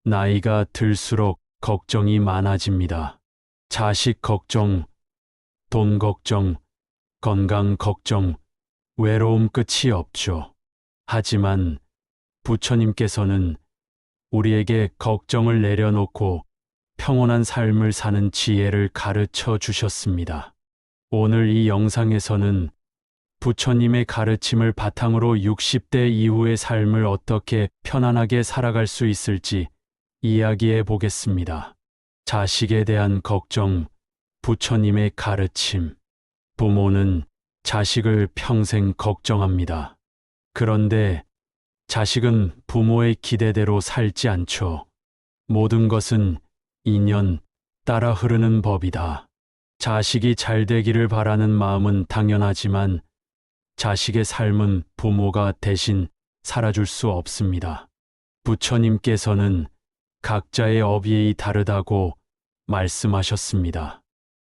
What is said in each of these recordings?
나이가 들수록 걱정이 많아집니다. 자식 걱정, 돈 걱정, 건강 걱정, 외로움 끝이 없죠. 하지만 부처님께서는 우리에게 걱정을 내려놓고 평온한 삶을 사는 지혜를 가르쳐 주셨습니다. 오늘 이 영상에서는 부처님의 가르침을 바탕으로 60대 이후의 삶을 어떻게 편안하게 살아갈 수 있을지 이야기해 보겠습니다. 자식에 대한 걱정, 부처님의 가르침. 부모는 자식을 평생 걱정합니다. 그런데 자식은 부모의 기대대로 살지 않죠. 모든 것은 인연 따라 흐르는 법이다. 자식이 잘 되기를 바라는 마음은 당연하지만 자식의 삶은 부모가 대신 살아줄 수 없습니다. 부처님께서는 각자의 업이 다르다고 말씀하셨습니다.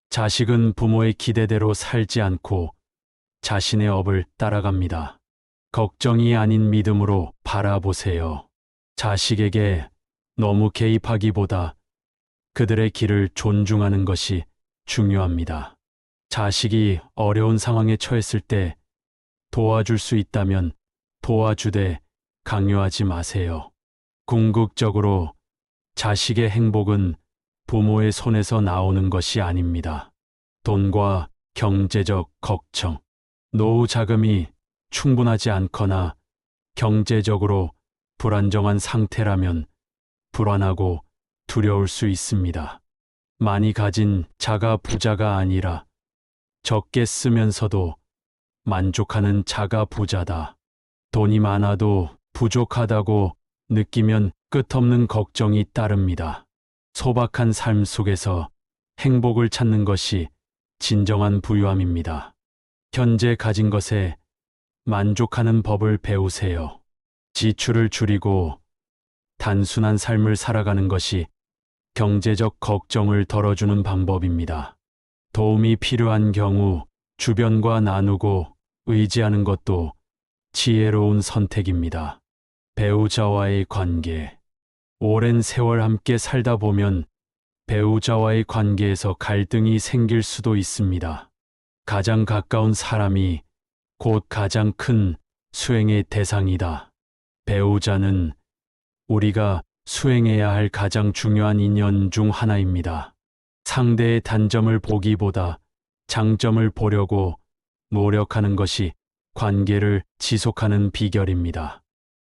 자식은 부모의 기대대로 살지 않고 자신의 업을 따라갑니다. 걱정이 아닌 믿음으로 바라보세요. 자식에게 너무 개입하기보다 그들의 길을 존중하는 것이 중요합니다. 자식이 어려운 상황에 처했을 때 도와줄 수 있다면 도와주되 강요하지 마세요. 궁극적으로 자식의 행복은 부모의 손에서 나오는 것이 아닙니다. 돈과 경제적 걱정, 노후 자금이 충분하지 않거나 경제적으로 불안정한 상태라면 불안하고 두려울 수 있습니다. 많이 가진 자가 부자가 아니라 적게 쓰면서도 만족하는 자가 부자다. 돈이 많아도 부족하다고 느끼면 끝없는 걱정이 따릅니다. 소박한 삶 속에서 행복을 찾는 것이 진정한 부유함입니다. 현재 가진 것에 만족하는 법을 배우세요. 지출을 줄이고 단순한 삶을 살아가는 것이 경제적 걱정을 덜어주는 방법입니다. 도움이 필요한 경우 주변과 나누고 의지하는 것도 지혜로운 선택입니다. 배우자와의 관계. 오랜 세월 함께 살다 보면 배우자와의 관계에서 갈등이 생길 수도 있습니다. 가장 가까운 사람이 곧 가장 큰 수행의 대상이다. 배우자는 우리가 수행해야 할 가장 중요한 인연 중 하나입니다. 상대의 단점을 보기보다 장점을 보려고 노력하는 것이 관계를 지속하는 비결입니다.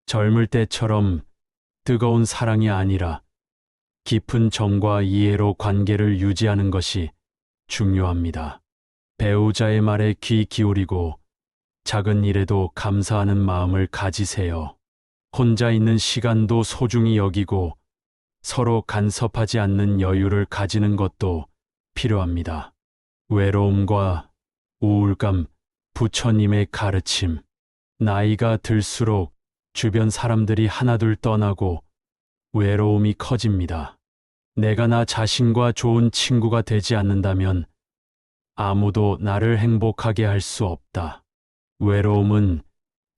젊을 때처럼 뜨거운 사랑이 아니라 깊은 정과 이해로 관계를 유지하는 것이 중요합니다. 배우자의 말에 귀 기울이고 작은 일에도 감사하는 마음을 가지세요. 혼자 있는 시간도 소중히 여기고 서로 간섭하지 않는 여유를 가지는 것도 필요합니다. 외로움과 우울감, 부처님의 가르침. 나이가 들수록 주변 사람들이 하나둘 떠나고 외로움이 커집니다. 내가 나 자신과 좋은 친구가 되지 않는다면 아무도 나를 행복하게 할 수 없다. 외로움은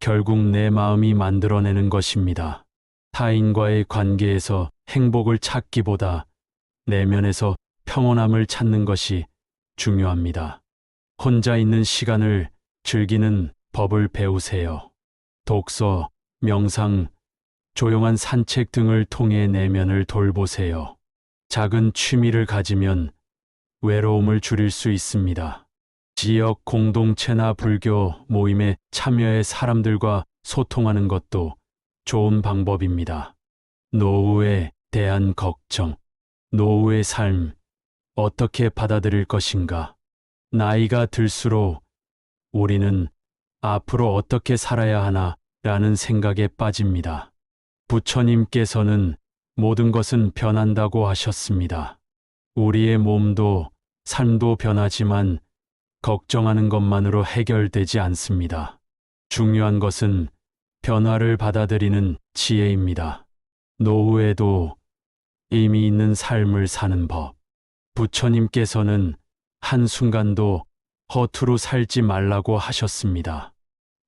결국 내 마음이 만들어내는 것입니다. 타인과의 관계에서 행복을 찾기보다 내면에서 평온함을 찾는 것이 중요합니다. 혼자 있는 시간을 즐기는 법을 배우세요. 독서, 명상, 조용한 산책 등을 통해 내면을 돌보세요. 작은 취미를 가지면 외로움을 줄일 수 있습니다. 지역 공동체나 불교 모임에 참여해 사람들과 소통하는 것도 좋은 방법입니다. 노후에 대한 걱정. 노후의 삶, 어떻게 받아들일 것인가? 나이가 들수록 우리는 앞으로 어떻게 살아야 하나 라는 생각에 빠집니다. 부처님께서는 모든 것은 변한다고 하셨습니다. 우리의 몸도 삶도 변하지만 걱정하는 것만으로 해결되지 않습니다. 중요한 것은 변화를 받아들이는 지혜입니다. 노후에도 의미 있는 삶을 사는 법. 부처님께서는 한순간도 허투루 살지 말라고 하셨습니다.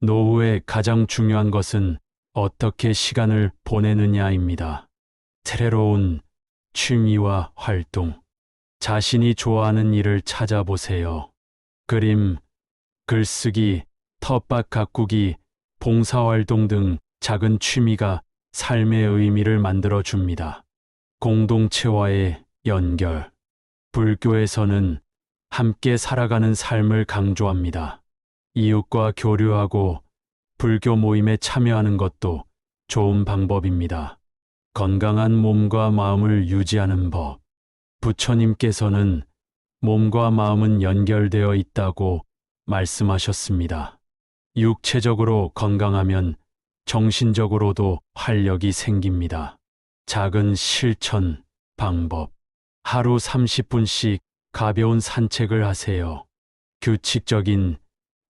노후에 가장 중요한 것은 어떻게 시간을 보내느냐입니다. 새로운 취미와 활동, 자신이 좋아하는 일을 찾아보세요. 그림, 글쓰기, 텃밭 가꾸기, 봉사활동 등 작은 취미가 삶의 의미를 만들어 줍니다. 공동체와의 연결. 불교에서는 함께 살아가는 삶을 강조합니다. 이웃과 교류하고 불교 모임에 참여하는 것도 좋은 방법입니다. 건강한 몸과 마음을 유지하는 법. 부처님께서는 몸과 마음은 연결되어 있다고 말씀하셨습니다. 육체적으로 건강하면 정신적으로도 활력이 생깁니다. 작은 실천 방법. 하루 30분씩 가벼운 산책을 하세요. 규칙적인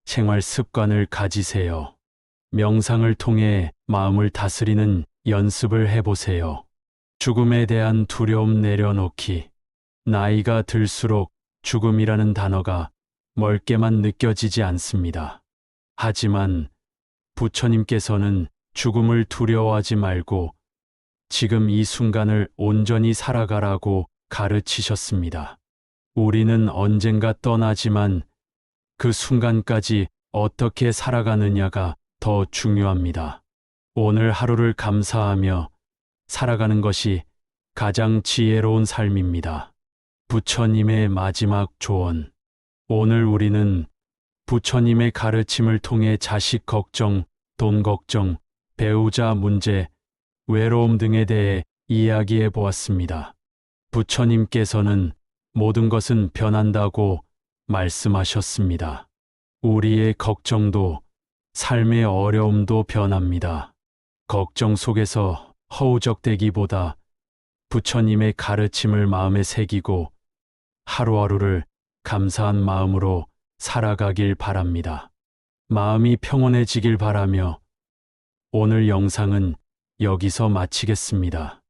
생활 습관을 가지세요. 명상을 통해 마음을 다스리는 연습을 해보세요. 죽음에 대한 두려움 내려놓기. 나이가 들수록 죽음이라는 단어가 멀게만 느껴지지 않습니다. 하지만 부처님께서는 죽음을 두려워하지 말고 지금 이 순간을 온전히 살아가라고 가르치셨습니다. 우리는 언젠가 떠나지만 그 순간까지 어떻게 살아가느냐가 더 중요합니다. 오늘 하루를 감사하며 살아가는 것이 가장 지혜로운 삶입니다. 부처님의 마지막 조언. 오늘 우리는 부처님의 가르침을 통해 자식 걱정, 돈 걱정, 배우자 문제, 외로움 등에 대해 이야기해 보았습니다. 부처님께서는 모든 것은 변한다고 말씀하셨습니다. 우리의 걱정도 삶의 어려움도 변합니다. 걱정 속에서 허우적대기보다 부처님의 가르침을 마음에 새기고 하루하루를 감사한 마음으로 살아가길 바랍니다. 마음이 평온해지길 바라며 오늘 영상은 여기서 마치겠습니다.